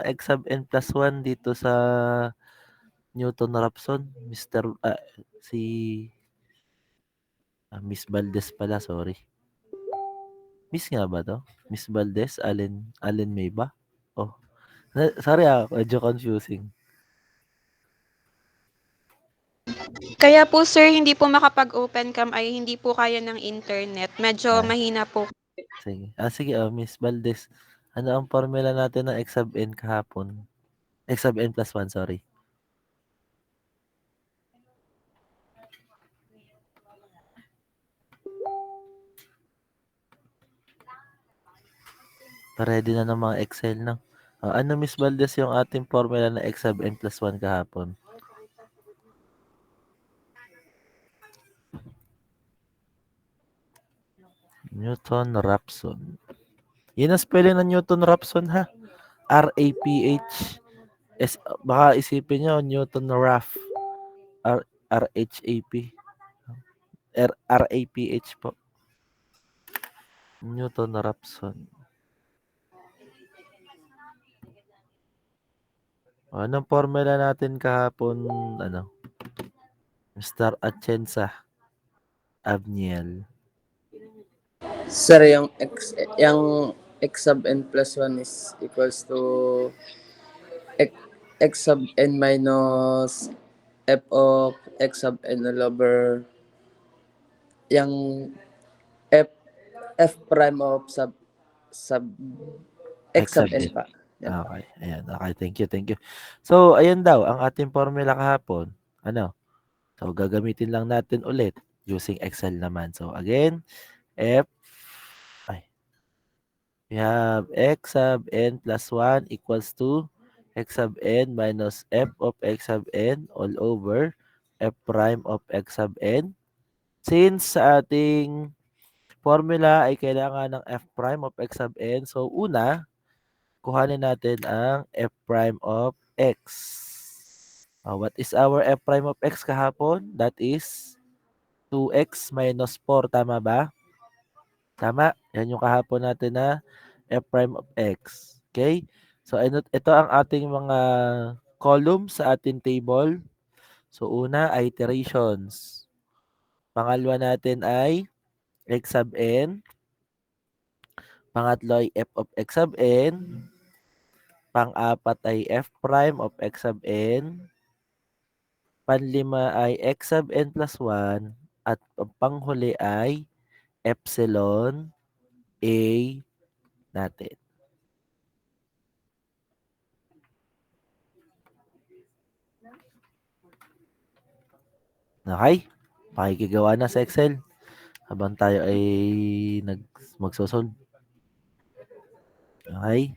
x sub n plus 1 dito sa Newton-Raphson, si Miss Valdez pala, sorry. Miss nga ba 'to? Miss Valdez, Allen May ba? Oh, sorry medyo confusing. Kaya po sir, hindi po makapag-open cam ay hindi po kaya ng internet. Medyo Ay, mahina po. sige. Sige, Miss Valdez. Ano ang formula natin ng x sub n kahapon? X sub n plus 1, sorry. Ready na ng mga Excel, no? Ano, Miss Valdez, yung ating formula ng x sub n plus 1 kahapon? Newton-Raphson. Yun ang spelling ng Newton-Raphson, ha? R-A-P-H. Baka isipin nyo, Newton-Raph. R-H-A-P. R-A-P-H po. Newton-Raphson. Anong formula natin kahapon, Mr. Atienza Abniel? Sir, yung x sub n plus 1 is equals to x, x sub n minus f of x sub n all over yung f f prime of sub x X sub sub n n. pa. Yan pa. Okay, ayan. Okay, thank you. So, ayan daw, ang ating formula kahapon. Ano? So, gagamitin lang natin ulit using Excel naman. So, again, F, ay, we have x sub n plus 1 equals to x sub n minus f of x sub n all over f prime of x sub n. Since sa ating formula ay kailangan ng f prime of x sub n, so una, kuhanin natin ang f prime of x. What is our f prime of x kahapon? That is 2x minus 4, tama ba? Tama. Yan yung kahapon natin na f prime of x. Okay? So, ito ang ating mga columns sa ating table. So, una ay iterations. Pangalawa natin ay x sub n. Pangatlo ay f of x sub n. Pang-apat ay f prime of x sub n. Panlima ay x sub n plus 1. At panghuli ay epsilon a natin. Okay? Pakikigawa na sa Excel habang tayo ay magsosolve. Okay?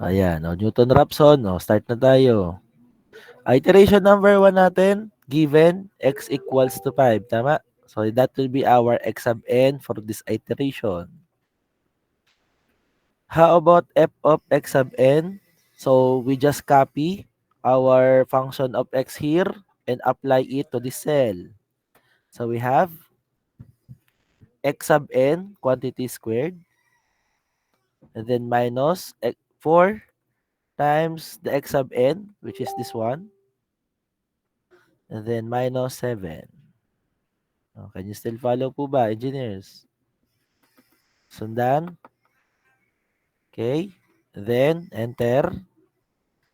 Ayan. Newton-Raphson. Start na tayo. Iteration number 1 natin, given x equals to 5. Tama? So, that will be our x sub n for this iteration. How about f of x sub n? So, we just copy our function of x here and apply it to this cell. So, we have x sub n, quantity squared, and then minus 4 times the x sub n, which is this one, and then minus 7. Can you still follow po ba, engineers? Sundan? Okay. Then, enter.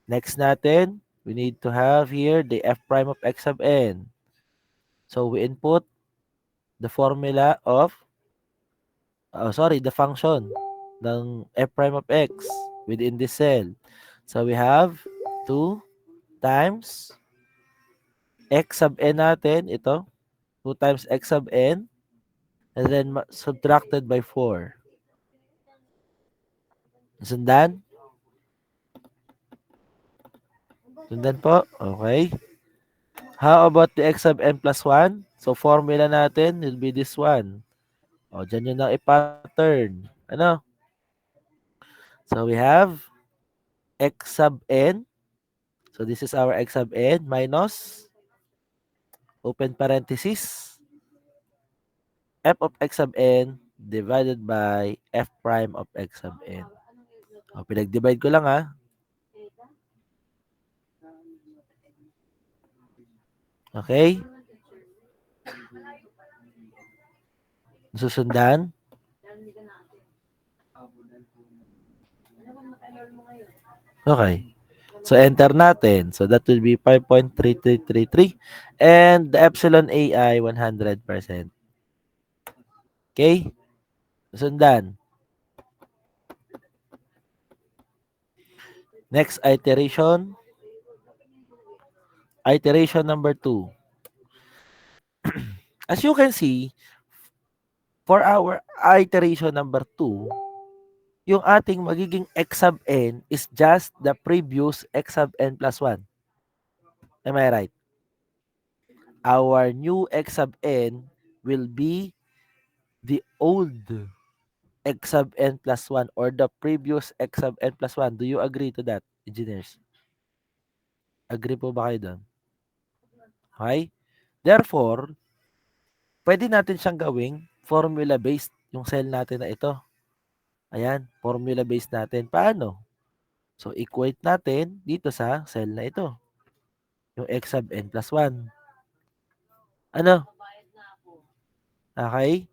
Next natin, we need to have here the f prime of x sub n. So, we input the formula of, the function ng f prime of x within this cell. So, we have 2 times x sub n natin, ito, 2 times x sub n, and then subtracted by 4. Sundan? Sundan po? Okay. How about the x sub n plus 1? So, formula natin will be this one. Dyan yun ang i-pattern. Ano? So, we have x sub n. So, this is our x sub n minus, open parenthesis, f of x sub n divided by f prime of x sub n. O, pinag-divide ko lang ha. Okay? Susundan? Okay. So, enter natin. So, that will be 5.3333 and the epsilon A ay 100%. Okay? Sundan. Next iteration. Iteration number 2. As you can see, for our iteration number 2, yung ating magiging x sub n is just the previous x sub n plus 1. Am I right? Our new x sub n will be the old x sub n plus 1 or the previous x sub n plus 1. Do you agree to that, engineers? Agree po ba kayo doon? Okay? Therefore, pwede natin siyang gawing formula-based yung cell natin na ito. Ayan, formula-based natin. Paano? So, equate natin dito sa cell na ito. Yung x sub n plus 1. Ano? Okay?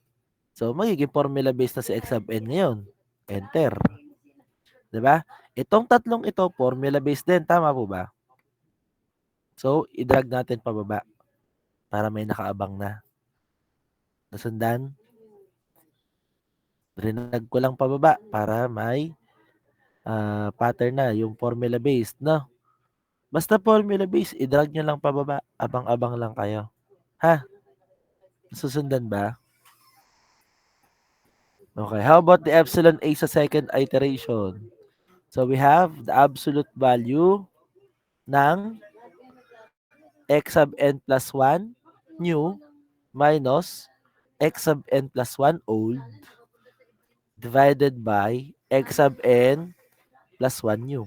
So, magiging formula-based na si x sub n ngayon. Enter. Diba? Itong tatlong ito, formula-based din. Tama po ba? So, i-drag natin pababa para may nakaabang na. Nasundan? Drinag ko lang pababa para may pattern na, yung formula-based, no? Basta formula-based, i-drag nyo lang pababa. Abang-abang lang kayo. Ha? Susundan ba? Okay, how about the epsilon A sa second iteration? So, we have the absolute value ng x sub n plus 1 new minus x sub n plus 1 old divided by x sub n plus 1 new.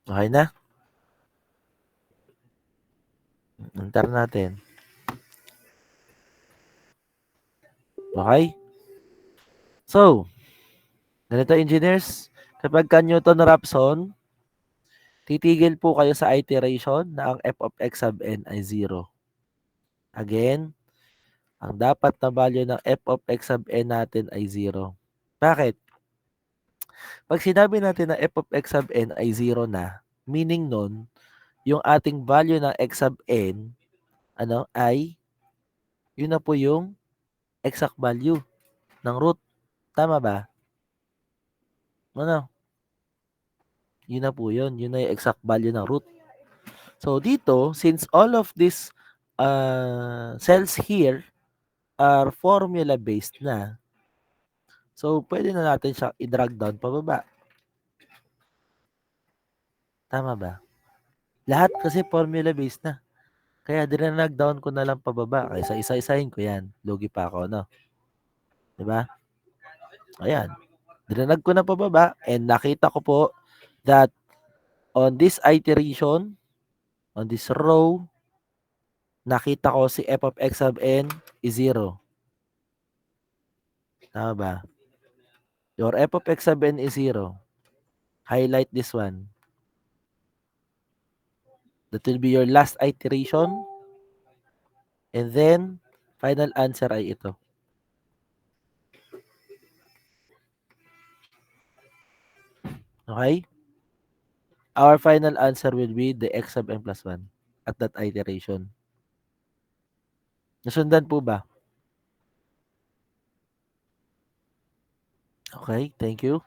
Okay na? Enter natin. Okay? So, ganito engineers, kapag ka Newton-Raphson, titigil po kayo sa iteration na ang f of x sub n ay 0. Again, ang dapat na value ng f of x sub n natin ay 0. Bakit? Pag sinabi natin na f of x sub n ay 0 na, meaning nun, yung ating value ng x sub n, ay, yun na po yung exact value ng root. Tama ba? Yun na po yun. Yun na yung exact value ng root. So, dito, since all of these cells here are formula-based na, so, pwede na natin siya i-drag down pababa. Tama ba? Lahat kasi formula-based na. Kaya dinanag down ko na lang pababa. Kaysa isa-isahin ko yan. Lugi pa ako, no? Diba? Ayan. Dinanag ko na pababa and nakita ko po that on this iteration, on this row, nakita ko si f of x sub n is 0. Tama ba? Your f of x sub n is 0. Highlight this one. That will be your last iteration. And then, final answer ay ito. Okay? Our final answer will be the x sub n plus 1 at that iteration. Nasundan po ba? Okay, thank you.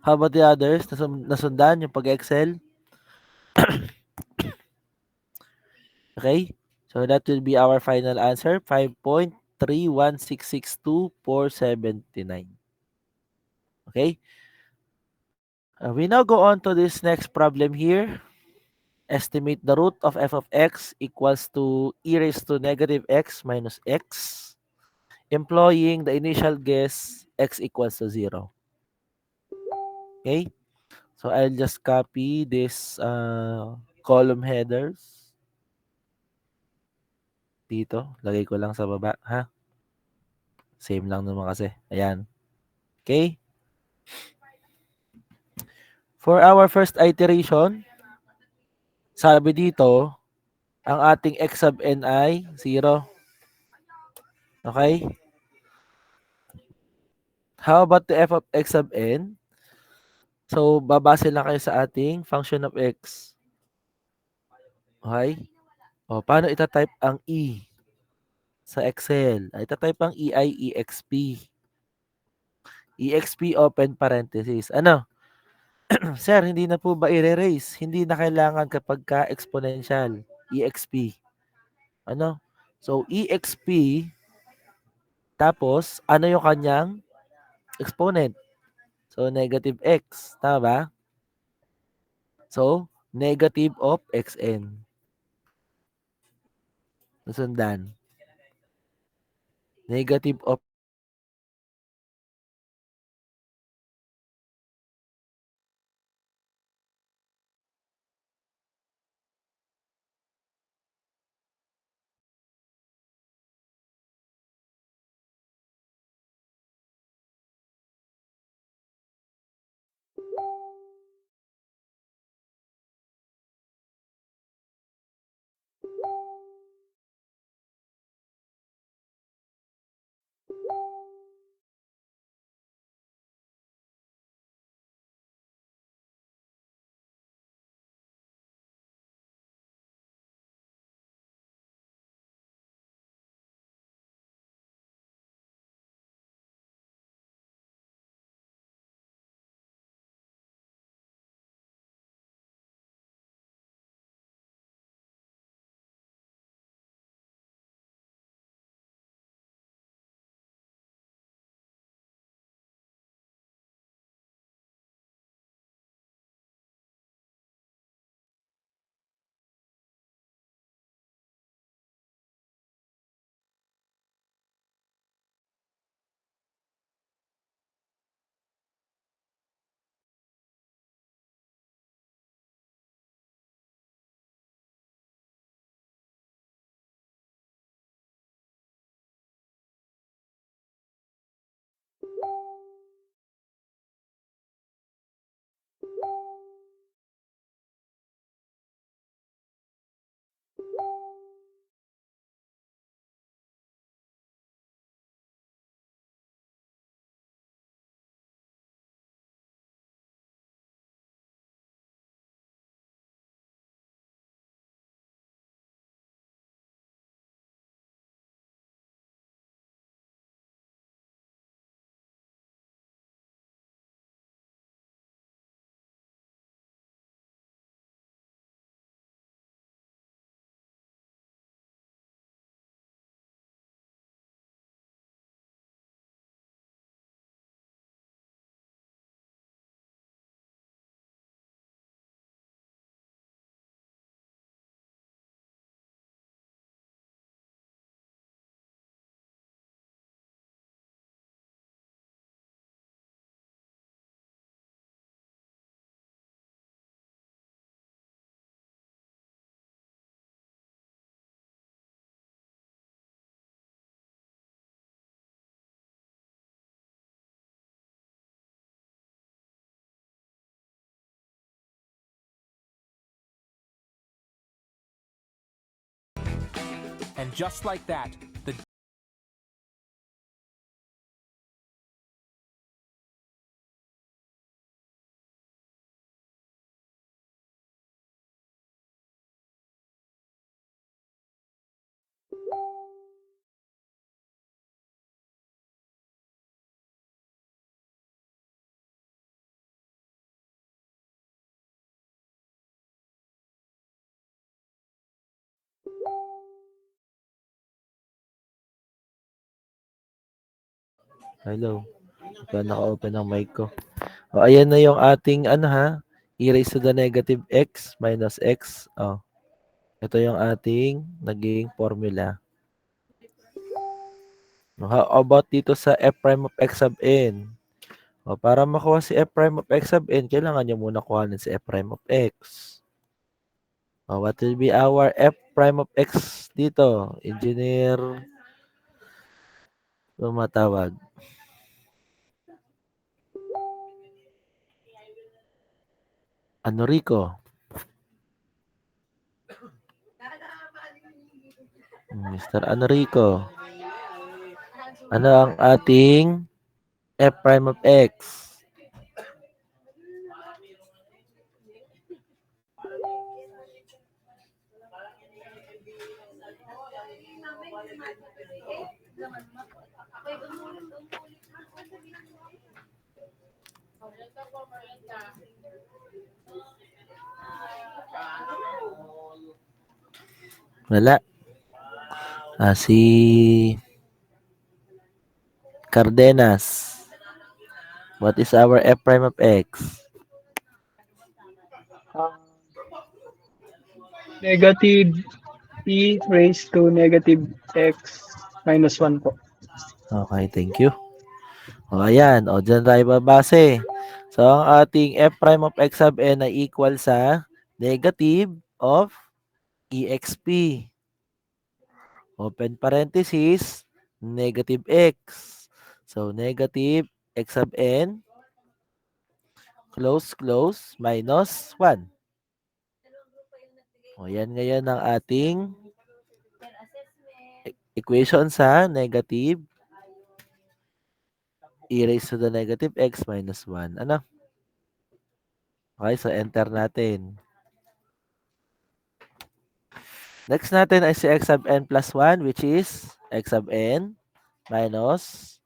How about the others? Nasundan yung pag-excel? Okay? So that will be our final answer, 5.31662,479. Okay? We now go on to this next problem here. Estimate the root of f of x equals to e raised to negative x minus x, employing the initial guess x equals to 0. Okay? So I'll just copy this column headers. Dito, lagay ko lang sa baba, ha? Same lang naman kasi. Ayan. Okay? For our first iteration, sabi dito, ang ating x sub n ay 0. Okay? How about the f of x sub n? So, babase lang kayo sa ating function of x. Okay? O, paano itatype ang e sa Excel? Itatype ang e ay exp. exp open parenthesis. Ano? Sir, hindi na po ba i-erase? Hindi na kailangan kapag ka exponential. exp. Ano? So, exp, tapos, ano yung kanyang exponent? So, negative x. Tama ba? So, negative of xn. Nasundan. Negative of And just like that, the hello. Kaya naka-open ang mic ko. O, ayan na yung ating ano ha. E raised to the negative x minus x. O, ito yung ating naging formula. How about dito sa f prime of x sub n? O, para makuha si f prime of x sub n, kailangan nyo muna kuhanin si f prime of x. What will be our f prime of x dito? Engineer tumatawag. Ano Rico? Mr. Anrico. Ano ang ating f prime of x? Wala. Si Cardenas. What is our f prime of x? Negative e raised to negative x minus 1 po. Okay, thank you. Ayan. Dyan tayo babase. So, ang ating f prime of x sub n ay equal sa negative of exp. Open parenthesis, negative x. So, negative x sub n, close, minus 1. Yan ngayon ang ating equation sa negative e raised to the negative x minus 1. Ano? Okay, so enter natin. Next natin ay si x sub n plus 1, which is x sub n minus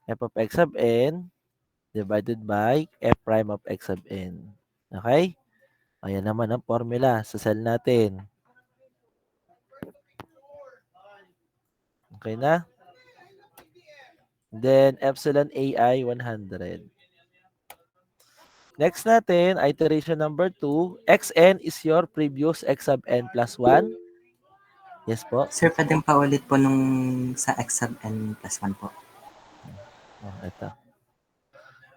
f of x sub n divided by f prime of x sub n. Okay? Ayan naman ang formula sa cell natin. Okay na? Then, epsilon AI 100. Next natin, iteration number 2. Xn is your previous x sub n plus 1. Yes po. Sir, pwedeng paulit po nung sa x sub n plus 1 po. Ito.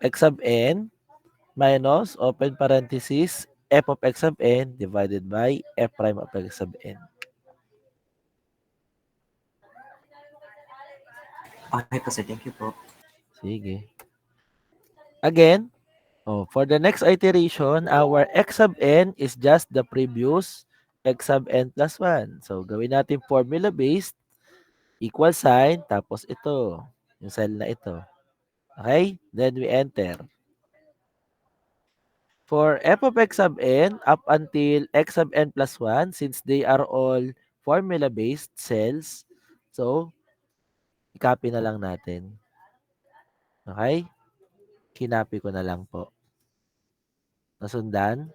X sub n minus, open parenthesis, f of x sub n divided by f prime of x sub n. Okay po, sir. Thank you po. Sige. Again, for the next iteration, our x sub n is just the previous x sub n plus 1. So, gawin natin formula-based, equal sign, tapos ito, yung cell na ito. Okay? Then we enter. For f of x sub n up until x sub n plus 1, since they are all formula-based cells, so, i-copy na lang natin. Okay? Kinopy ko na lang po. Nasundan?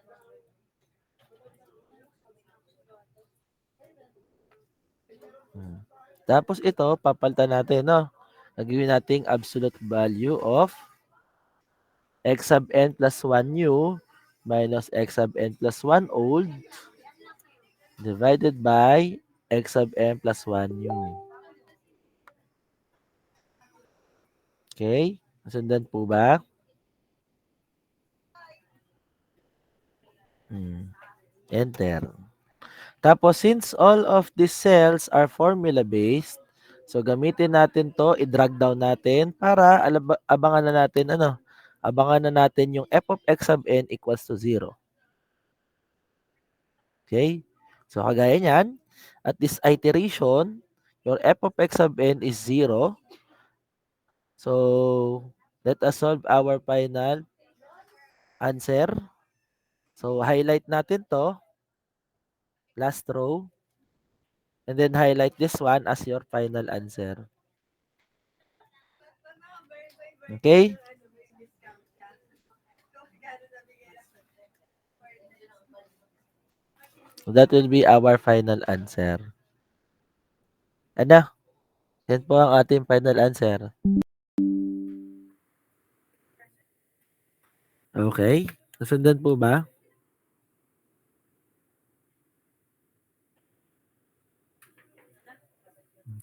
Tapos ito, papalitan natin, no? Nagawin natin absolute value of x sub n plus 1 new minus x sub n plus 1 old divided by x sub n plus 1 new. Okay? Nasundan po ba? Enter. Tapos, since all of these cells are formula-based, so gamitin natin to, i-drag down natin para abangan na natin, abangan na natin yung f of x sub n equals to 0. Okay? So, kagaya niyan, at this iteration, your f of x sub n is 0. So, let us solve our final answer. So, highlight natin to, last row, and then highlight this one as your final answer. Okay? So that will be our final answer. Ano? Yan po ang ating final answer. Okay? Nasundan po ba?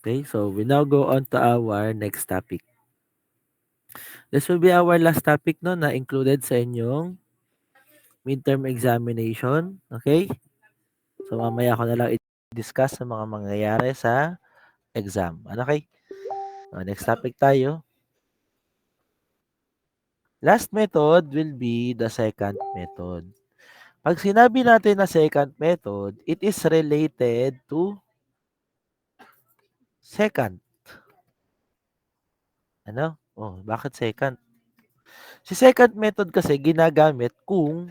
Okay, so we now go on to our next topic. This will be our last topic no na included sa inyong midterm examination. Okay? So, mamaya ko na lang i-discuss ang mga mangyayari sa exam. Okay? Next topic tayo. Last method will be the second method. Pag sinabi natin na second method, it is related to second. Ano? Oh, bakit second? Si second method kasi ginagamit kung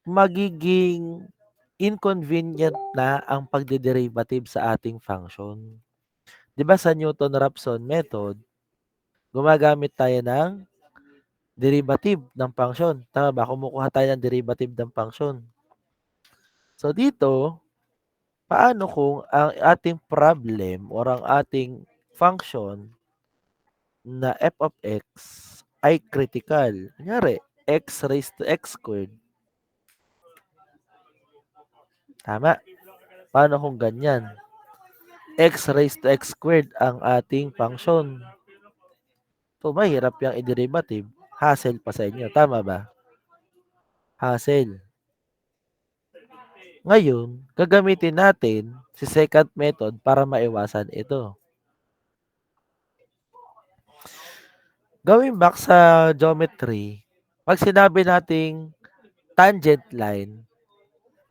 magiging inconvenient na ang pagde-derivative sa ating function. 'Di ba sa Newton-Raphson method, gumagamit tayo ng derivative ng function. Tama ba? Kumukuha tayo ng derivative ng function. So dito, paano kung ang ating problem or ang ating function na f of x ay critical? Kunyari, x raised to x squared. Tama. Paano kung ganyan? X raised to x squared ang ating function. So, mahirap yung i-derivative. Hassle pa sa inyo. Tama ba? Hassle. Ngayon, gagamitin natin si second method para maiwasan ito. Going back sa geometry, pag sinabi nating tangent line,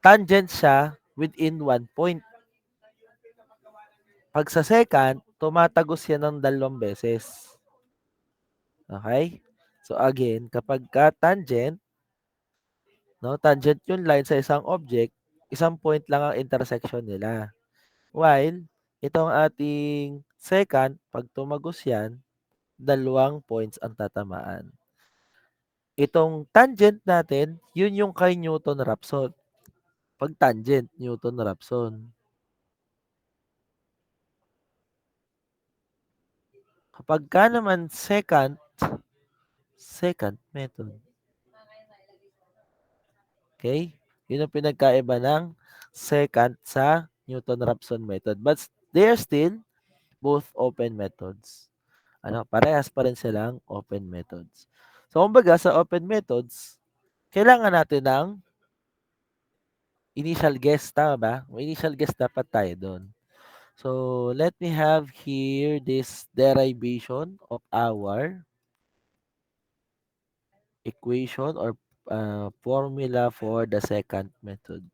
tangent siya within one point. Pag sa second, tumatagos yan ng 2 beses. Okay? So again, kapag ka tangent, no, tangent yung line sa isang object, isang point lang ang intersection nila. While, itong ating second, pag tumagos yan, 2 points ang tatamaan. Itong tangent natin, yun yung kay Newton-Raphson. Pag tangent, Newton-Raphson. Kapag ka naman second method. Okay? Yun ang pinagkaiba ng second sa Newton-Raphson method. But they are still both open methods. Parehas pa rin silang open methods. So, kumbaga sa open methods, kailangan natin ng initial guess, tama ba? May initial guess dapat tayo doon. So, let me have here this derivation of our equation or formula for the second method.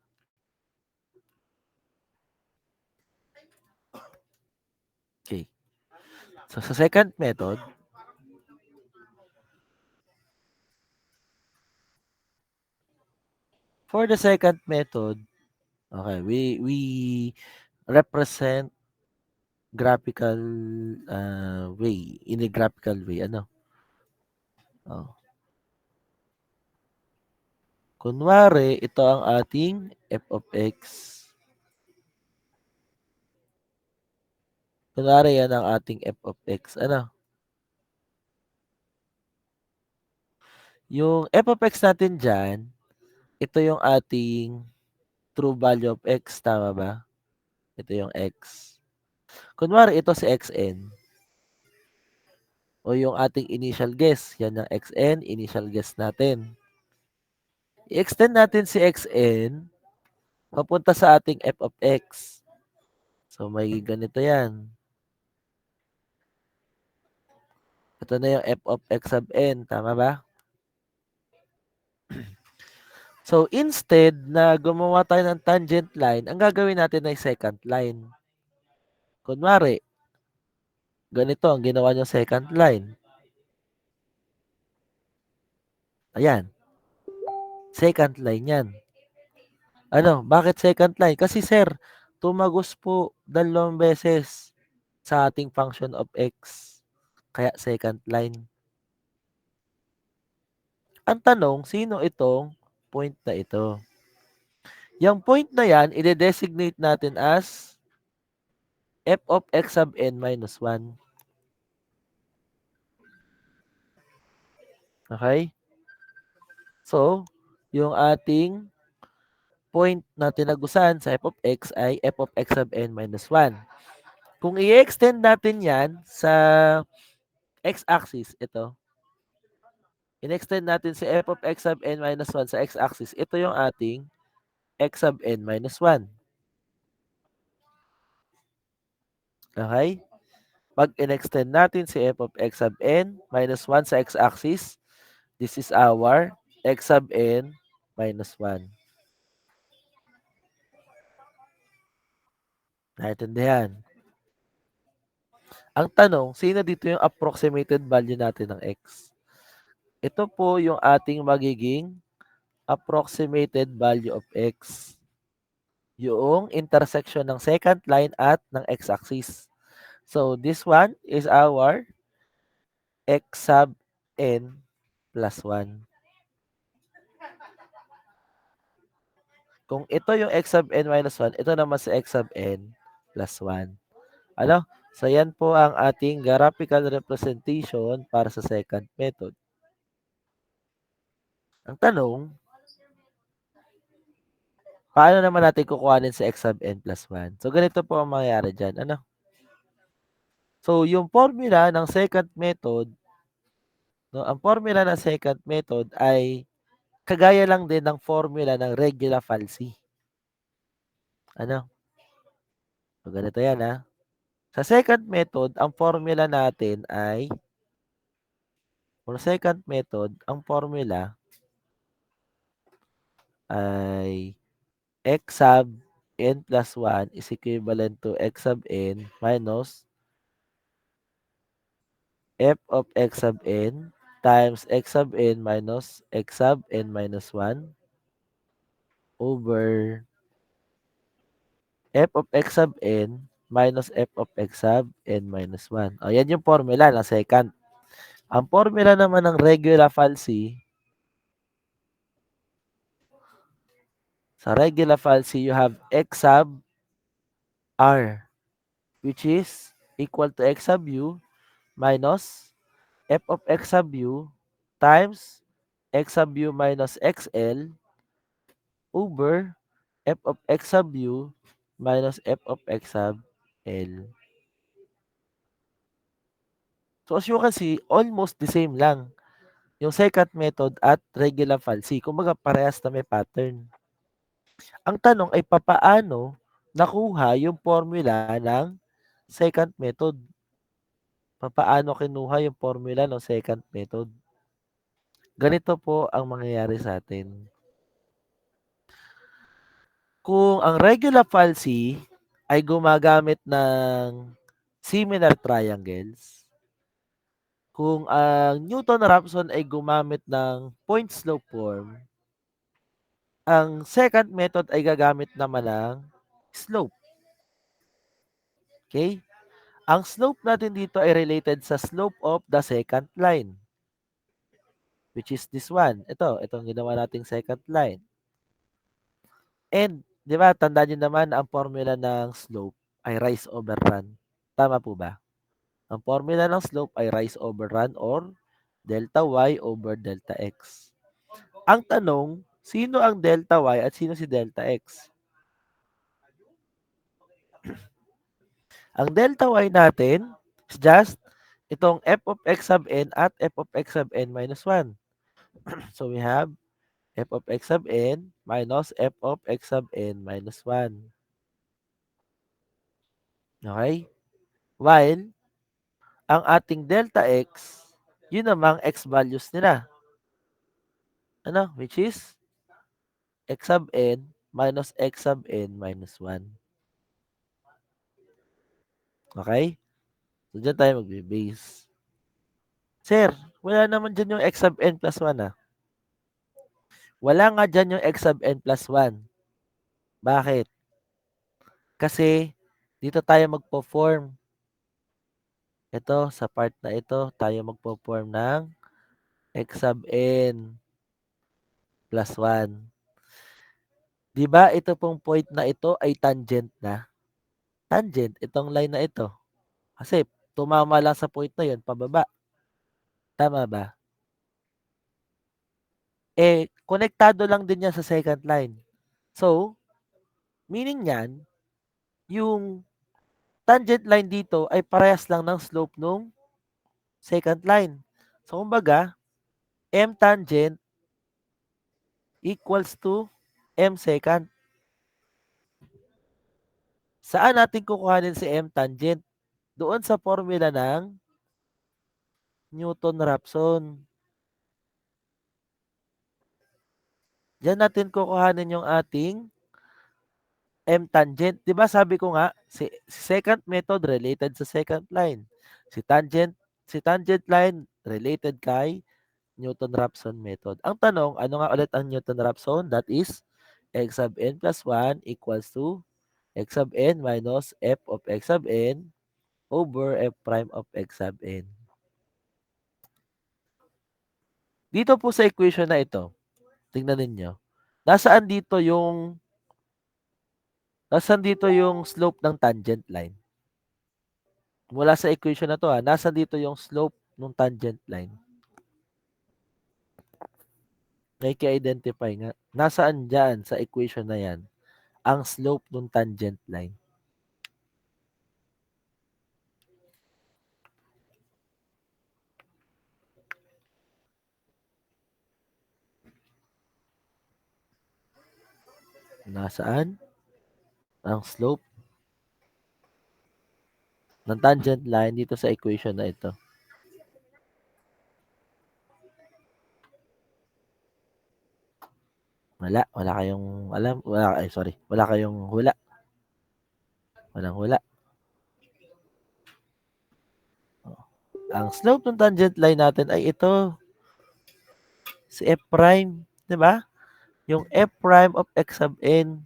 Okay. So, sa second method, for the second method, okay, we represent graphical way, in a graphical way, Oh. Kunwari, ito ang ating f of x. Kunwari, yan ang ating f of x. Yung f of x natin dyan, ito yung ating true value of x, tama ba? Ito yung x. Kunwari, ito si xn. O yung ating initial guess. Yan ang xn, initial guess natin. I-extend natin si xn papunta sa ating f of x. So, may ganito yan. Ito na yung f of x sub n. Tama ba? So, instead na gumawa tayo ng tangent line, ang gagawin natin ay second line. Kunwari, ganito ang ginawa nyo second line. Ayan. Second line yan. Bakit second line? Kasi sir, tumagos po 2 beses sa ating function of x. Kaya second line. Ang tanong, sino itong point na ito? Yung point na yan, ide-designate natin as f of x sub n minus 1. Okay? So, yung ating point na tinagusan sa f of x ay f of x sub n minus 1. Kung i-extend natin yan sa x-axis, ito. In-extend natin si f of x sub n minus 1 sa x-axis. Ito yung ating x sub n minus 1. Okay? Pag in-extend natin si f of x sub n minus 1 sa x-axis, this is our x sub n minus 1. Naintindihan? Ang tanong, sino dito yung approximated value natin ng x? Ito po yung ating magiging approximated value of x. Yung intersection ng second line at ng x-axis. So, this one is our x sub n plus 1. Kung ito yung x sub n minus 1, ito naman si x sub n plus 1. Ano? So, yan po ang ating graphical representation para sa second method. Ang tanong, paano naman natin kukuhanin si x sub n plus 1? So, ganito po ang mangyayari dyan. Ano? So, yung formula ng second method, no, ang formula ng second method ay kagaya lang din ng formula ng regular falsi. Ano? So, ganito yan, ha? Sa second method, ang formula natin ay, for second method, ang formula ay x sub n plus 1 is equivalent to x sub n minus f of x sub n times x sub n minus x sub n minus 1 over f of x sub n minus f of x sub n minus 1. O, yan yung formula ng second. Ang formula naman ng regular falsi, sa regular falsi, you have x sub r, which is equal to x sub u minus f of x sub u times x sub u minus xl over f of x sub u minus f of x sub l. So as you can see, almost the same lang yung second method at regular falsi. Kumbaga parehas na may pattern. Ang tanong ay papaano nakuha yung formula ng second method? Papaano kinuha yung formula ng second method? Ganito po ang mangyayari sa atin. Kung ang regular falsi ay gumagamit ng similar triangles, kung ang Newton-Raphson ay gumamit ng point slope form, ang second method ay gagamit naman ng slope. Okay? Ang slope natin dito ay related sa slope of the second line, which is this one. Itong ginawa nating second line. And, di ba, tandaan nyo naman ang formula ng slope ay rise over run. Tama po ba? Ang formula ng slope ay rise over run or delta y over delta x. Ang tanong, sino ang delta y at sino si delta x? Ang delta y natin is just itong f of x sub n at f of x sub n minus 1. So we have f of x sub n minus f of x sub n minus 1. Okay? While, ang ating delta x, yun namang x values nila. Ano? Which is x sub n minus x sub n minus 1. Okay? So, dyan tayo magbe-base. Sir, wala naman dyan yung x sub n plus 1 ah. Wala nga dyan yung x sub n plus 1. Bakit? Kasi, dito tayo magpo-form. Ito, sa part na ito, tayo magpo-form ng x sub n plus 1. Diba ito pong point na ito ay tangent na? Tangent, itong line na ito. Kasi tumama lang sa point na yun, pababa. Tama ba? Eh, konektado lang din yan sa second line. So, meaning yan, yung tangent line dito ay parehas lang ng slope nung second line. So, kumbaga, m tangent equals to m second. Saan natin kukuhanin si M tangent? Doon sa formula ng Newton-Raphson. Diyan natin kukuhanin yung ating M tangent. 'Di ba sabi ko nga, si secant method related sa secant line. Si tangent line related kay Newton-Raphson method. Ang tanong, ano nga ulit ang Newton-Raphson? That is x sub n plus 1 equals to x sub n minus f of x sub n over f prime of x sub n. Dito po sa equation na ito, tingnan ninyo. Nasaan dito yung slope ng tangent line? Mula sa equation na to, nasaan dito yung slope ng tangent line? Naki-identify nga. Nasaan dyan sa equation na yan ang slope ng tangent line? Nasaan ang slope ng tangent line dito sa equation na ito? Wala kayong alam, wala kayong hula. Walang hula. Ang slope ng tangent line natin ay ito. Si f prime, 'di ba? Yung f prime of x sub n.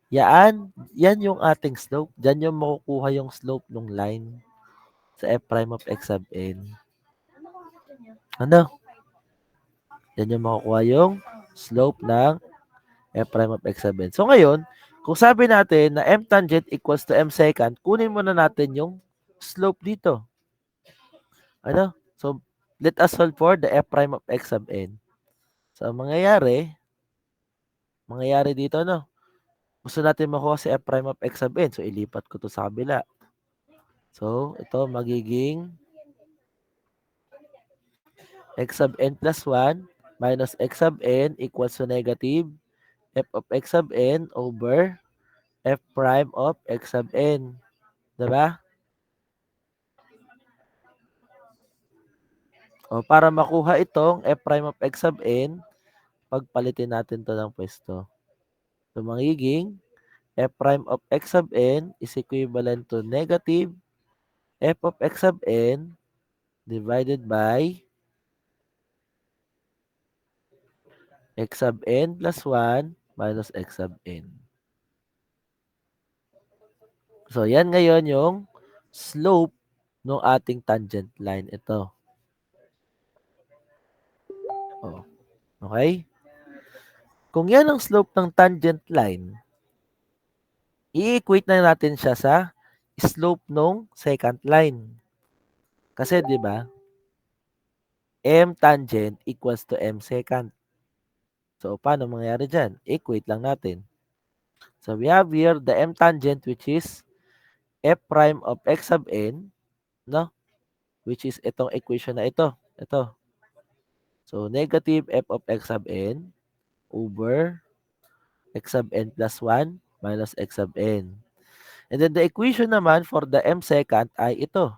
Yan yung ating slope. Diyan yung makukuha yung slope ng line sa f prime of x sub n. Ano? Yan yung makukuha yung slope ng f prime of x sub n. So ngayon, kung sabi natin na m tangent equals to m secant, kunin muna natin yung slope dito. Ano? So, let us solve for the f prime of x sub n. So, ang mangyayari dito, no? Gusto natin makuha si f prime of x sub n. So, ilipat ko to sa kabila. So, ito magiging x sub n plus 1 minus x sub n equals to negative f of x sub n over f prime of x sub n. Diba? O, para makuha itong f prime of x sub n, pagpalitin natin to ng pwesto. So, magiging f prime of x sub n is equivalent to negative f of x sub n divided by x sub n plus 1 minus x sub n. So, yan ngayon yung slope ng ating tangent line. Ito. Oh, okay? Kung yan ang slope ng tangent line, i-equate na natin siya sa slope ng secant line. Kasi, di ba, m tangent equals to m secant. So, paano mangyayari dyan? Equate lang natin. So, we have here the m tangent which is f prime of x sub n, no? Which is itong equation na ito. Ito. So, negative f of x sub n over x sub n plus 1 minus x sub n. And then the equation naman for the m secant ay ito.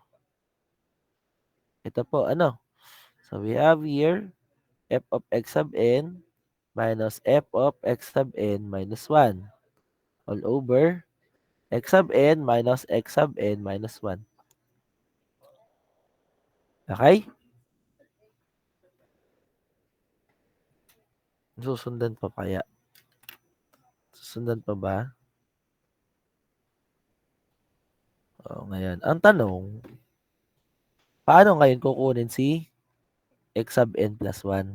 Ito po, ano? So, we have here f of x sub n minus f of x sub n minus 1 all over x sub n minus x sub n minus 1. Okay? Susundan pa kaya? Susundan pa ba? O, ngayon. Ang tanong, paano ngayon kukunin si x sub n plus 1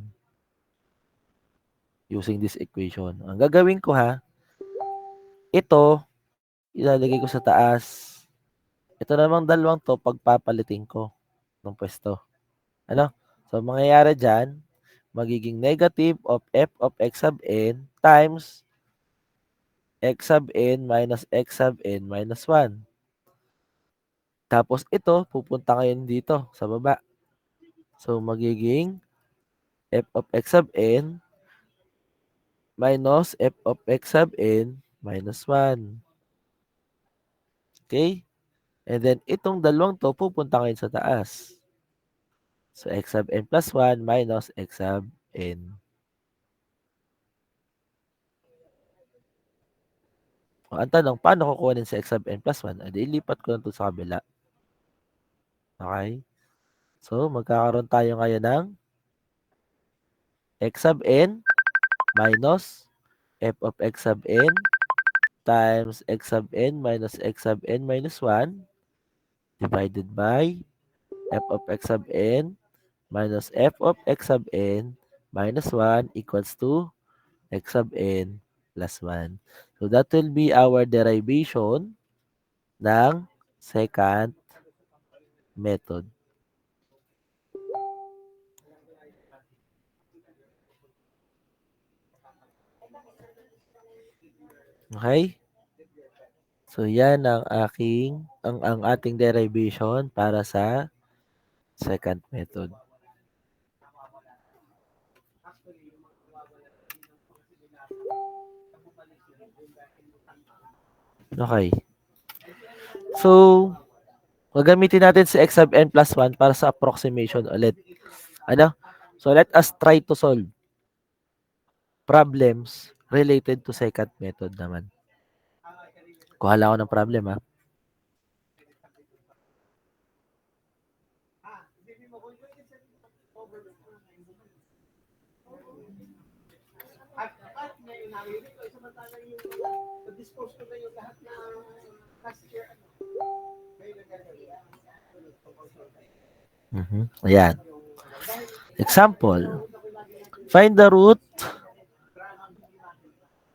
using this equation? Ang gagawin ko ito, ilalagay ko sa taas. Ito namang dalawang to, pagpapalitin ko ng pwesto. Ano? So, mangyayari dyan, magiging negative of f of x sub n times x sub n minus x sub n minus 1. Tapos ito, pupunta ngayon dito sa baba. So, magiging f of x sub n minus f of x sub n minus 1. Okay? And then, itong dalawang to, pupunta ngayon sa taas. So, x sub n plus 1 minus x sub n. O, ang tanong, paano kukunin si x sub n plus 1? Adi, ilipat ko lang ito sa kabila. Okay? So, magkakaroon tayo ngayon ng x sub n minus f of x sub n times x sub n minus x sub n minus 1 divided by f of x sub n minus f of x sub n minus 1 equals to x sub n plus 1. So, that will be our derivation ng second method. Okay? So, yan ang ating derivation para sa second method. Okay. So, gagamitin natin si x sub n plus 1 para sa approximation ulit. Ano? So, let us try to solve problems related to second method naman. Kuha lang ako ng problem, ha? Ayan. Example. Find the root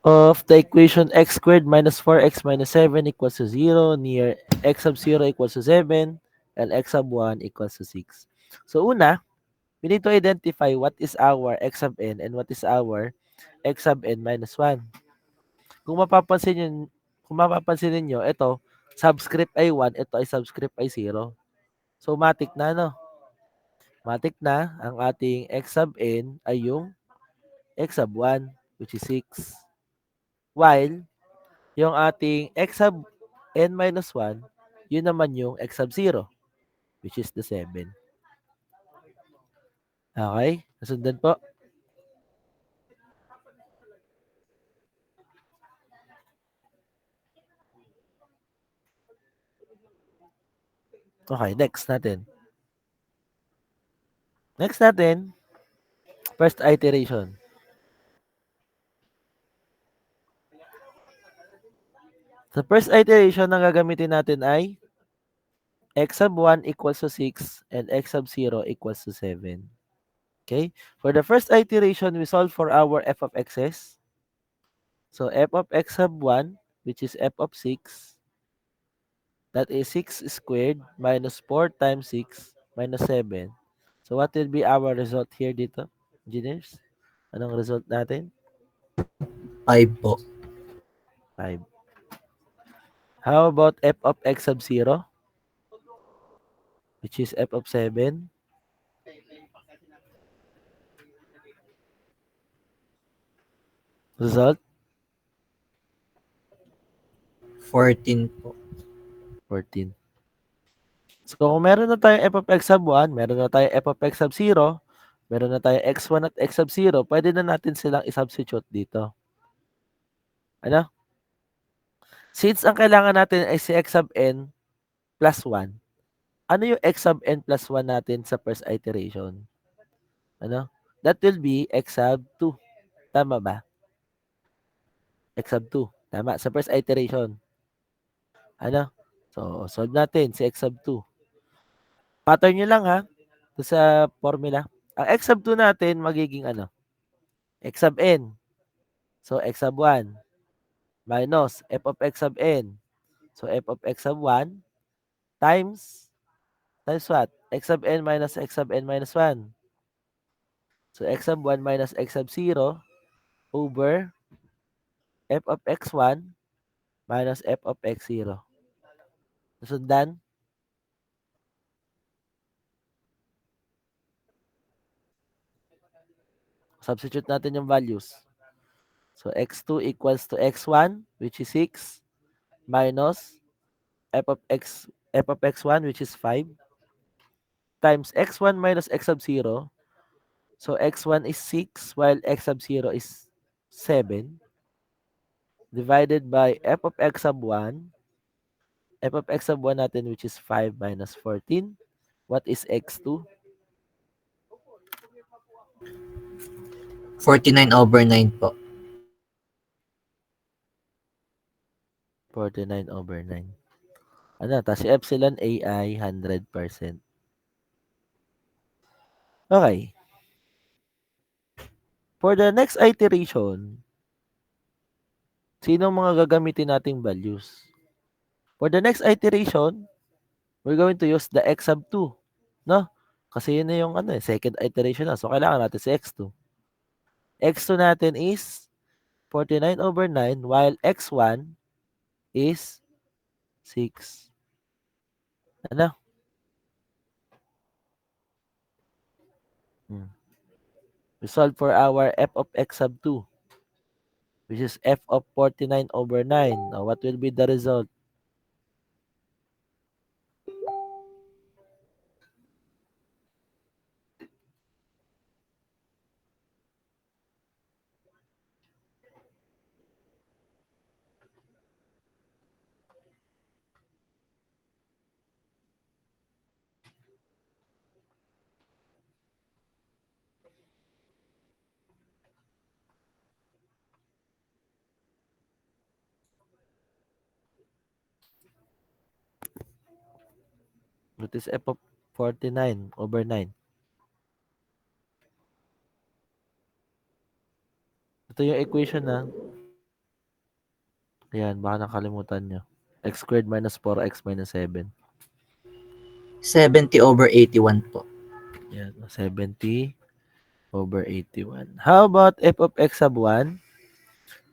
of the equation x squared minus 4x minus 7 equals to 0 near x sub 0 equals to 7 and x sub 1 equals to 6. So, una, we need to identify what is our x sub n and what is our x sub n minus 1. Kung mapapansin ninyo, ito, subscript ay 1, ito ay subscript ay 0. So, matik na, no? Matik na, ang ating x sub n ay yung x sub 1, which is 6. While, yung ating x sub n minus 1, yun naman yung x sub 0, which is the 7. Okay? Nasundan po? Okay, next natin. First iteration. Sa first iteration, ang gagamitin natin ay x sub 1 equals to 6 and x sub 0 equals to 7. Okay? For the first iteration, we solve for our f of x's. So, f of x sub 1, which is f of 6, that is 6 squared minus 4 times 6 minus 7. So, what will be our result here dito, engineers? Anong result natin? 5 po. 5. How about f of x sub 0? Which is f of 7. Result? 14 po. 14. So, kung meron na tayong f of x sub 1, meron na tayong f of x sub 0, meron na tayong x1 at x sub 0, pwede na natin silang isubstitute dito. Ano? Since ang kailangan natin ay si x sub n plus 1, ano yung x sub n plus 1 natin sa first iteration? Ano? That will be x sub 2. Tama ba? X sub 2. Tama. Sa first iteration. Ano? So, solve natin si x sub 2. Pattern nyo lang, ha? Ito sa formula. Ang x sub 2 natin magiging ano? X sub n. So, x sub 1 minus f of x sub n. So, f of x sub 1 times what? X sub n minus x sub n minus 1. So, x sub 1 minus x sub 0 over f of x1 minus f of x0. Nasundan? Substitute natin yung values. So, x2 equals to x1, which is 6, minus f of x1 which is 5 times x1 minus x sub 0. So x1 is 6 while x sub 0 is 7 divided by f of x sub 1. F of x sub 1 natin which is 5 minus 14. What is x2? 49/9 po. 49/9. Ano, tapos si epsilon A ay 100%. Okay. For the next iteration, sino mga gagamitin nating values? For the next iteration, we're going to use the x sub 2. No? Kasi yun na yung second iteration na. So, kailangan natin si x2. x2 natin is 49/9 while x1 is 6. Ano? We solve for our f of x sub 2, which is f of 49/9. Now, what will be the result? What is f of 49/9? Ito yung equation na. Ayan, baka nakalimutan nyo. X squared minus 4x minus 7. 70/81 po. Ayan, 70/81. How about f of x sub 1?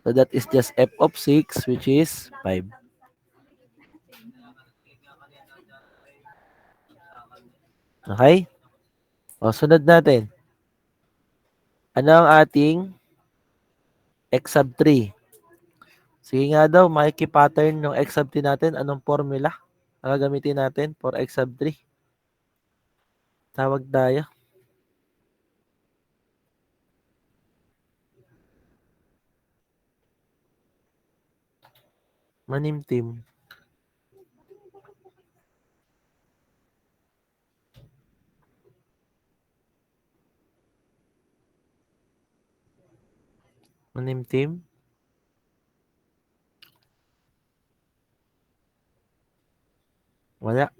So that is just f of 6, which is 5. Okay? O, sunod natin. Ano ang ating x sub 3? Sige nga daw, makiki-pattern ng x sub 3 natin. Anong formula ang gagamitin natin for x sub 3? Tawag tayo. Manimtim. Manimtim. Wala.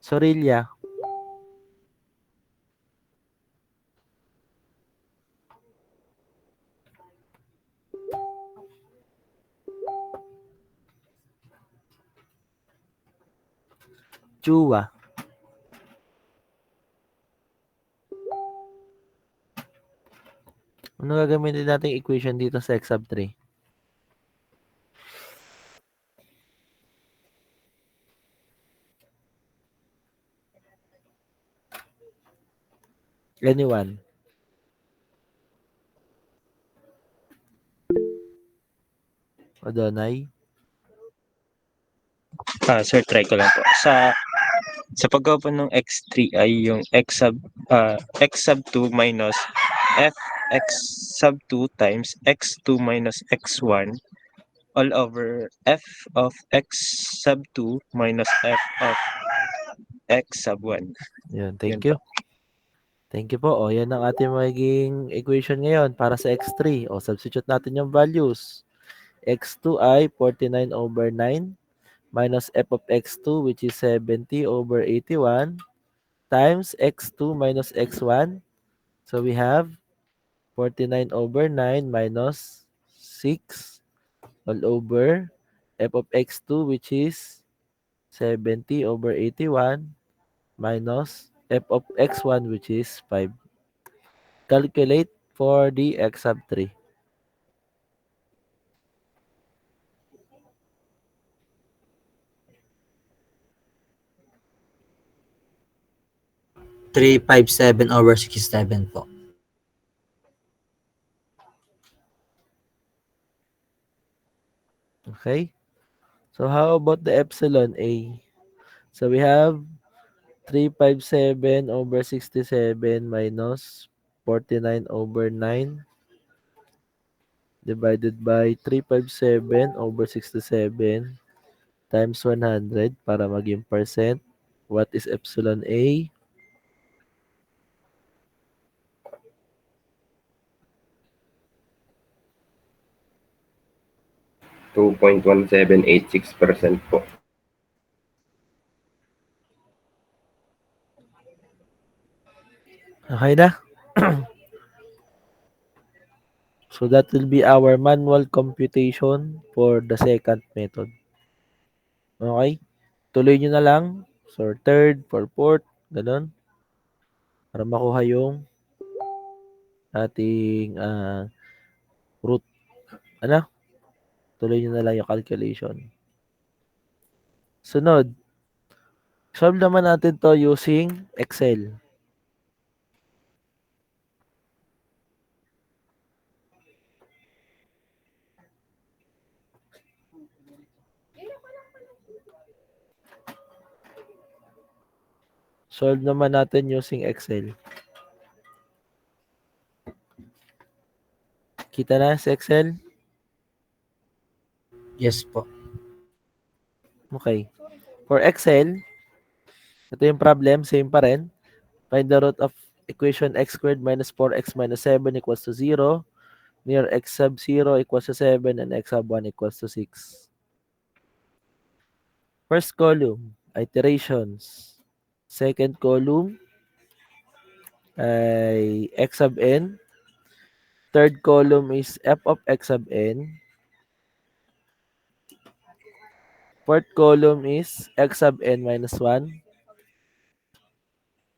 Sorilla. Chua. Ano gagamitin nating equation dito sa x sub 3? Anyone? Adonai? Sir, try ko lang po. Sa paggawa po ng x3 ay yung x sub 2 minus f x sub 2 times x2 minus x1 all over f of x sub 2 minus f of x sub 1. Yun, thank Yun you. Thank you po. O, yan ang ating magiging equation ngayon para sa x3. O, substitute natin yung values. x2 ay 49/9 minus f of x2 which is 70/81 times x2 minus x1. So, we have 49/9 minus 6 all over f of x2 which is 70/81 minus f of x1 which is 5. Calculate for the x sub 3. (357/67 po. Okay? So how about the epsilon A? So we have 357 over 67 minus 49 over 9 divided by 357 over 67 times 100 para maging percent. What is epsilon A? 2.1786% po. Okay na? So that will be our manual computation for the second method. Okay? Tuloy nyo na lang. So third, for fourth, ganun. Para makuha yung ating root. Ano? Tuloy nyo na lang yung calculation. Sunod. Solve naman natin to using Excel. Solve naman natin using Excel. Kita na sa Excel? Yes po. Okay. For Excel, ito yung problem, same pa rin. Find the root of equation x squared minus 4x minus 7 equals to 0. Near x sub 0 equals to 7 and x sub 1 equals to 6. First column, iterations. Second column ay x sub n. Third column is f of x sub n. Fourth column is x sub n minus 1.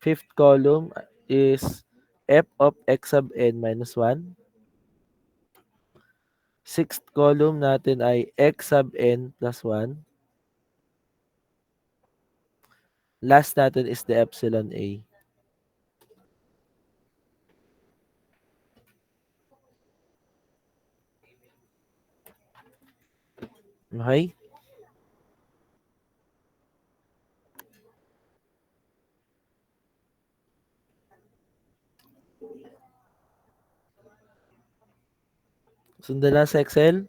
Fifth column is f of x sub n minus 1. Sixth column natin ay x sub n plus 1. Last natin is the epsilon A. Okay? Sundan na sa Excel.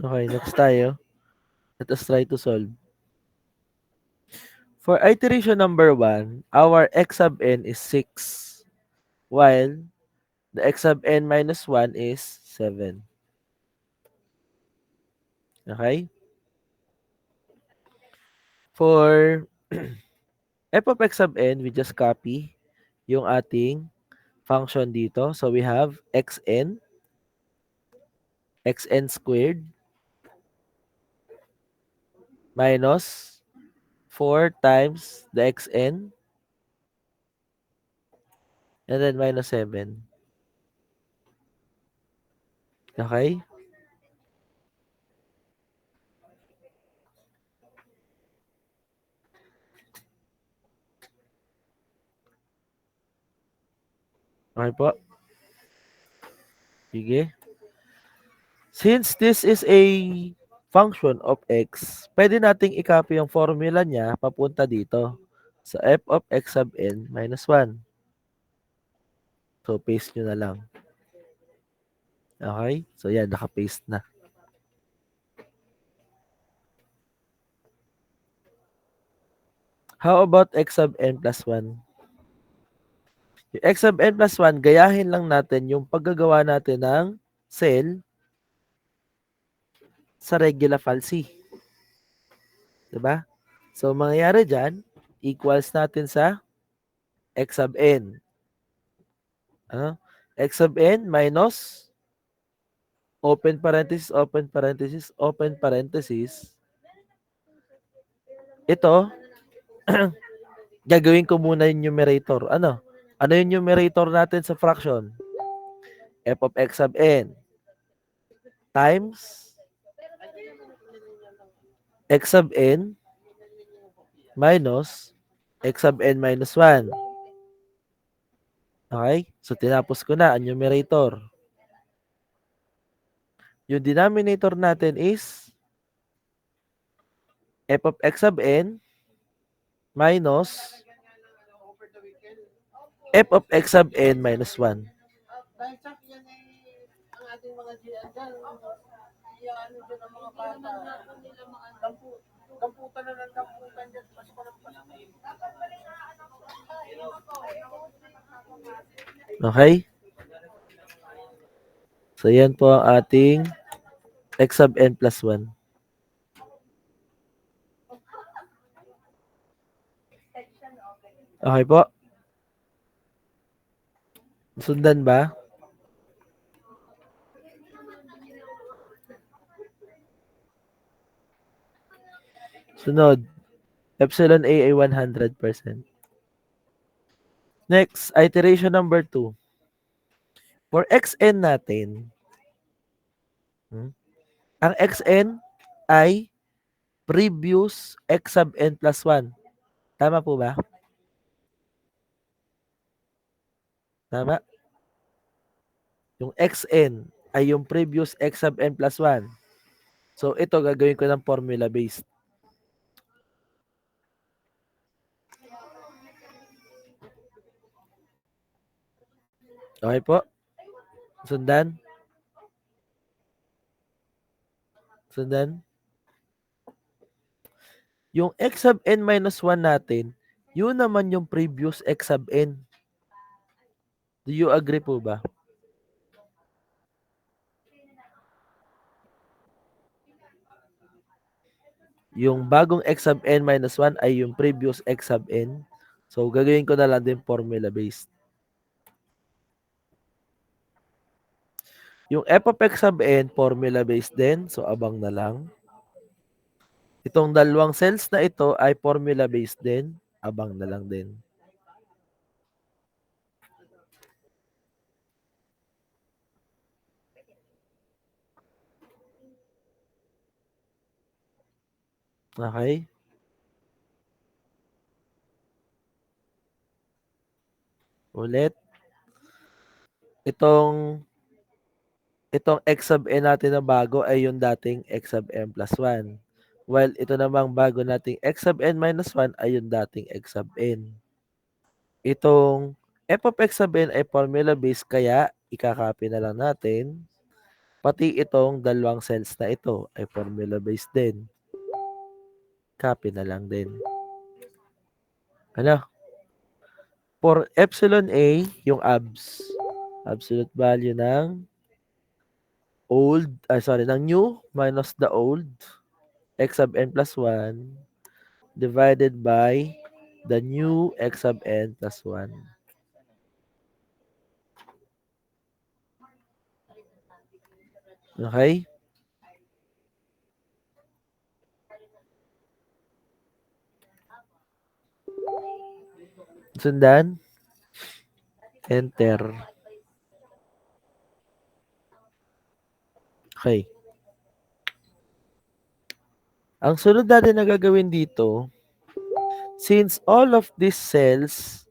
Okay, next tayo. Let us try to solve. For iteration number 1, our x sub n is 6, while the x sub n minus 1 is 7. Okay? For f of x sub n, we just copy yung ating function dito. So we have xn squared minus 4 times the xn and then minus 7. Okay? Okay po. Sige. Since this is a function of x, pwede nating i-copy yung formula niya papunta dito sa f of x sub n minus 1. So, paste nyo na lang. Okay? So, yan. Naka-paste na. How about x sub n plus 1? Yung x sub n plus 1, gayahin lang natin yung paggagawa natin ng cell sa regular falsi. Diba? So, mangyayari dyan, equals natin sa x sub n. Ano? X sub n minus open parenthesis, open parenthesis, open parenthesis. Ito, gagawin ko muna yung numerator. Ano? Ano yung numerator natin sa fraction? F of x sub n times x sub n minus x sub n minus 1. Okay? So, tinapos ko na ang numerator. Yung denominator natin is f of x sub n minus f of x sub n minus 1. Okay? So, yan po ang ating x sub n plus 1. Okay po? Sundan ba? Sunod. Epsilon A ay 100%. Next, iteration number 2. For xn natin, ang xn ay previous x sub n plus 1. Tama po ba? Tama? Yung xn ay yung previous x sub n plus 1. So, ito gagawin ko ng formula based. Okay po? Sundan? Sundan? Yung x sub n minus 1 natin, yun naman yung previous x sub n. Do you agree po ba? Yung bagong x sub n minus 1 ay yung previous x sub n. So, gagawin ko na lang din formula based. Yung f of x sub n, formula based din. So, abang na lang. Itong dalawang cells na ito ay formula based din. Abang na lang din. Okay? Ulit. Itong x sub n natin na bago ay yung dating x sub n plus 1. While ito namang bago nating x sub n minus 1 ay yung dating x sub n. Itong f of x sub n ay formula based kaya ikakopy na lang natin. Pati itong dalawang cells na ito ay formula based din. Copy na lang din. Ano? For epsilon A, yung absolute value ng ng new minus the old x sub n plus 1 divided by the new x sub n plus 1. Okay? Sundan? Enter. Okay. Ang sunod natin na gagawin dito, since all of these cells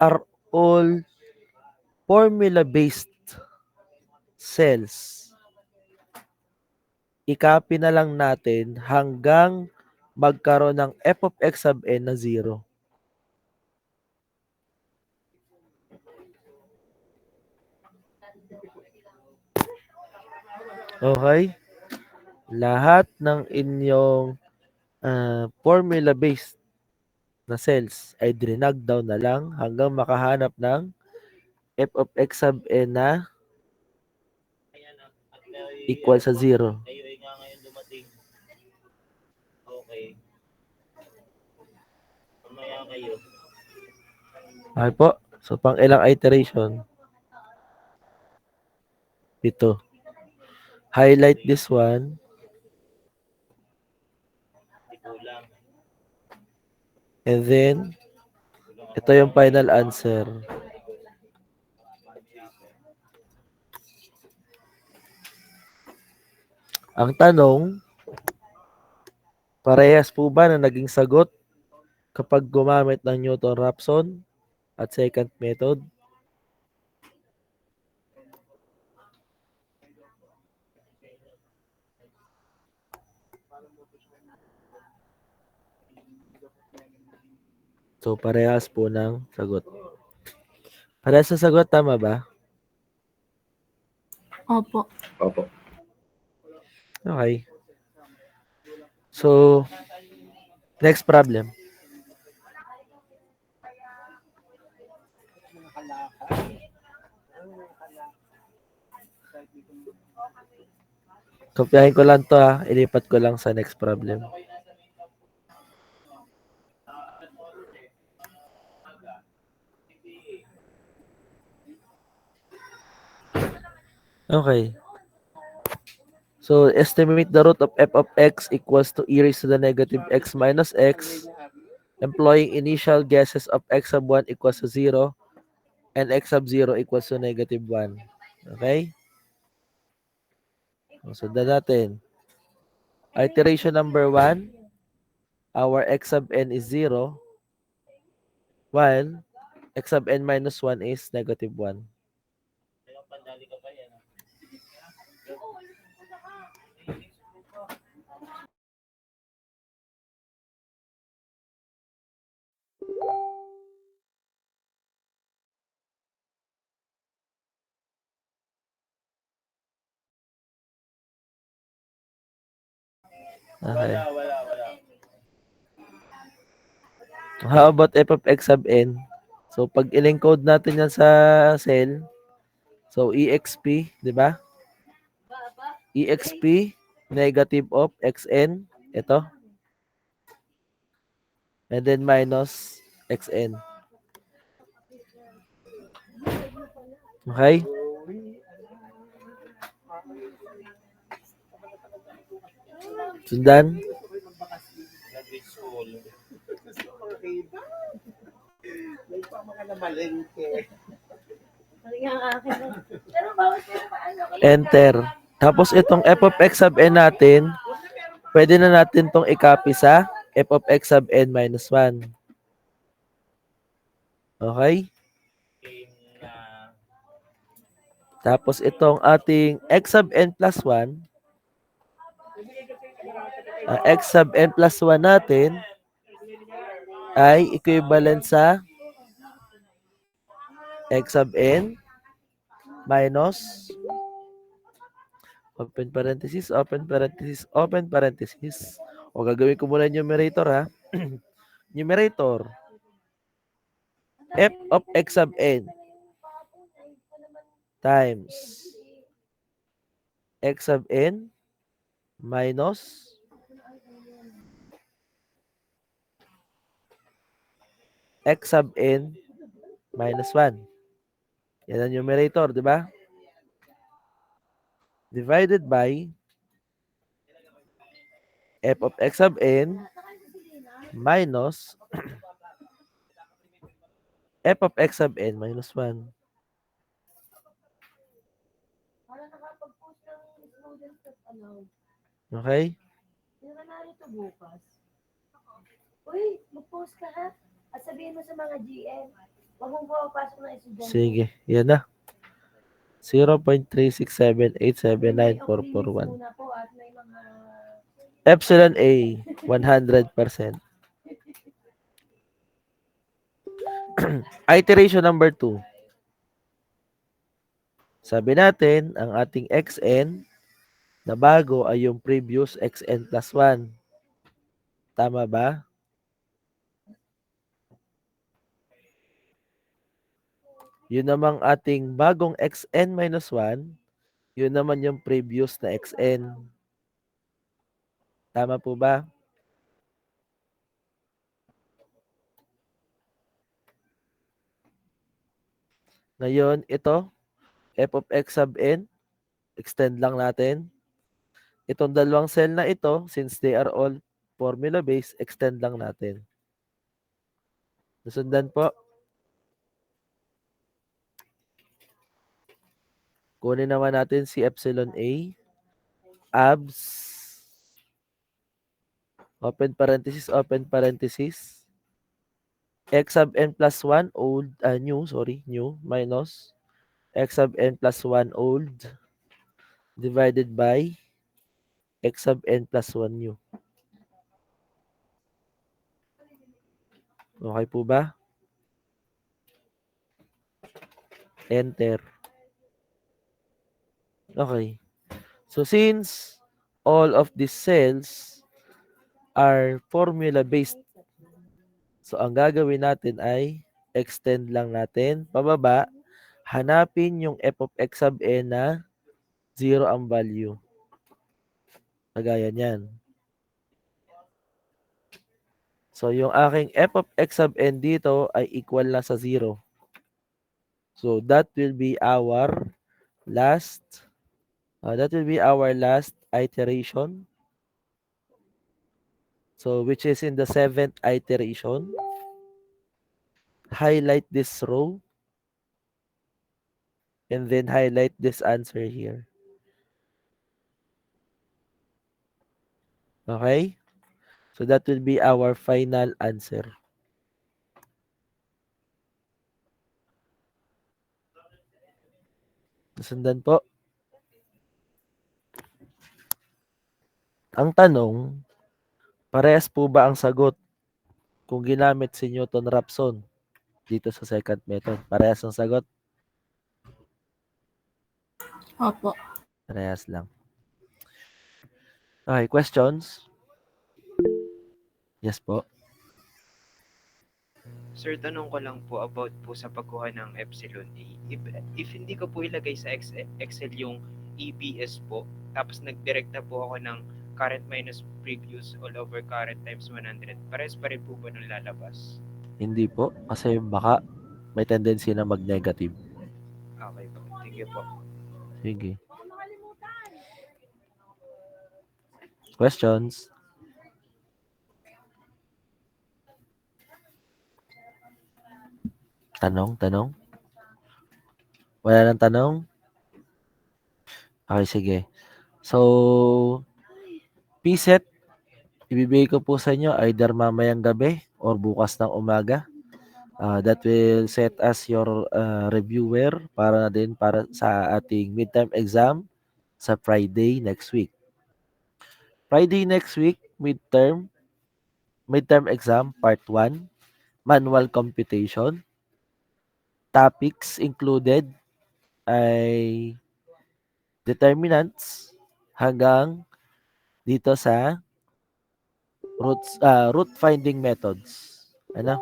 are all formula-based cells, i-copy na lang natin hanggang magkaroon ng f of x sub n na 0. Okay? Lahat ng inyong formula-based na cells ay drinag down na lang hanggang makahanap ng f of x sub n na equal sa 0. Okay po. So, pang ilang iteration? Ito. Highlight this one. And then, ito yung final answer. Ang tanong, parehas po ba na naging sagot kapag gumamit ng Newton-Raphson at second method? So, parehas po ng sagot. Parehas sa sagot, tama ba? Opo. Opo. Okay. So, next problem. Kopyahin ko lang to ha. Ilipat ko lang sa next problem. Okay. So, estimate the root of f of x equals to e raised to the negative x minus x, employing initial guesses of x sub 1 equals to 0 and x sub 0 equals to negative 1. Okay? So, sundan natin. Iteration number 1, our x sub n is 0, while x sub n minus 1 is negative 1. Okay. How about f of x sub n? So, pag in-encode natin yan sa cell, so exp, di ba? exp negative of xn, ito. And then minus xn. Okay? Sundan? Enter. Tapos itong f of x sub n natin, pwede na natin tong i-copy sa f of x sub n minus 1. Okay? Tapos itong ating x sub n plus 1, ang x sub n plus 1 natin ay equivalent sa x sub n minus open parenthesis, open parenthesis, open parenthesis. O gagawin ko muna yung numerator ha. Numerator. F of x sub n times x sub n minus x sub n minus 1. Yan ang numerator, di ba? Divided by f of x sub n minus f of x sub n minus 1. Okay? Uy, mag-post ka ha. At sabihin mo sa mga GM, huwag mong pumapasok ng estudyante. Sige, yan na. 0.367879441. Muna po at may mga... Epsilon A, 100%. Iteration number 2. Sabi natin, ang ating xn na bago ay yung previous xn plus 1. Tama ba? Yun namang ating bagong xn minus 1, yun naman yung previous na xn. Tama po ba? Ngayon, ito, f of x sub n, extend lang natin. Itong dalawang cell na ito, since they are all formula-based, extend lang natin. Nasundan po. Kunin naman natin si epsilon A, abs, open parenthesis, x sub n plus 1 old, new, minus x sub n plus 1 old divided by x sub n plus 1u. Okay po ba? Enter. Okay. So since all of these cells are formula based, so ang gagawin natin ay extend lang natin pababa, hanapin yung f of x sub n na 0 ang value. Kagaya niyan. So yung aking f of x sub n dito ay equal na sa 0. So that will be our last iteration. So which is in the 7th iteration. Highlight this row and then highlight this answer here. Okay? So that will be our final answer. Nasundan po. Ang tanong, parehas po ba ang sagot kung ginamit si Newton-Raphson dito sa second method? Parehas ang sagot? Opo. Parehas lang. Okay, questions? Yes po. Sir, tanong ko lang po about po sa pagkuha ng epsilon A. If hindi ko po ilagay sa Excel yung EBS po, tapos nag-direct na po ako ng current minus previous all over current times 100, pares pa rin po ba nung lalabas? Hindi po, kasi baka may tendency na mag-negative. Okay po. Thank you po. Sige. Questions? Tanong? Wala nang tanong? Okay, sige. So, PSET, ibibigay ko po sa inyo either mamayang gabi or bukas ng umaga. That will set as your reviewer para sa ating midterm exam sa Friday next week. Friday next week, midterm exam, part 1, manual computation. Topics included ay determinants hanggang dito sa root finding methods. Ano?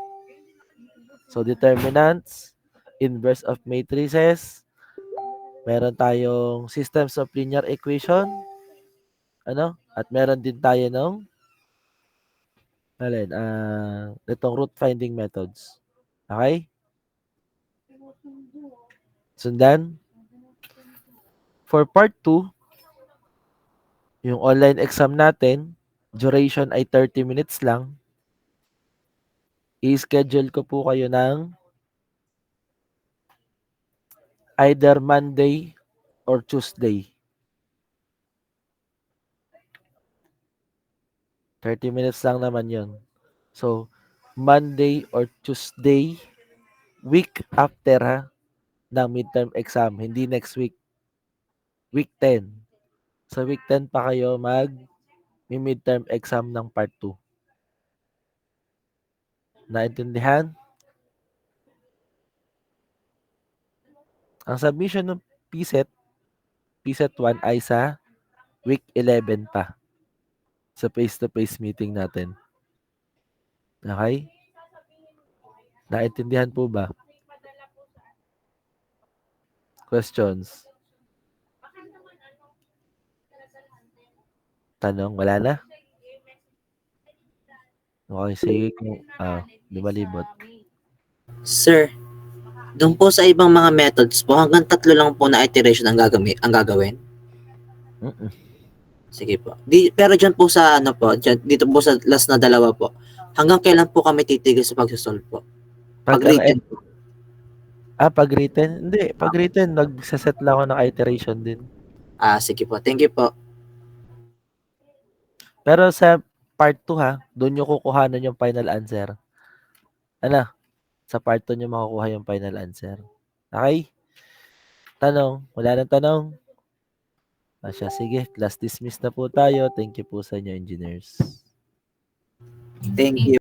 So determinants, inverse of matrices, meron tayong systems of linear equation, ano? At meron din tayo ng itong root finding methods. Okay? Sundan? For part 2, yung online exam natin, duration ay 30 minutes lang. I-schedule ko po kayo ng either Monday or Tuesday. 30 minutes lang naman yun. So, Monday or Tuesday, week after ng midterm exam. Hindi next week. Week 10. Sa week 10 pa kayo midterm exam ng part 2. Naintindihan? Ang submission ng PSET 1 ay sa week 11 pa. Sa face-to-face meeting natin. Okay? Naintindihan po ba? Questions? Tanong? Wala na? Okay, sige. 5,000. Sir, doon po sa ibang mga methods po, hanggang 3 lang po na iteration ang gagawin? Sige po. Pero dyan po sa dito po sa last na 2 po, hanggang kailan po kami titigil sa pagsasolve po? Pag written po. Pag written? Hindi. Pag written, nagsaset lang ako ng iteration din. Sige po. Thank you po. Pero sa part 2 doon nyo kukuhanan yung final answer. Sa part 2 nyo makukuha yung final answer. Okay? Tanong? Wala nang tanong? Siya, sige, class dismiss na po tayo. Thank you po sa inyo, engineers. Thank you.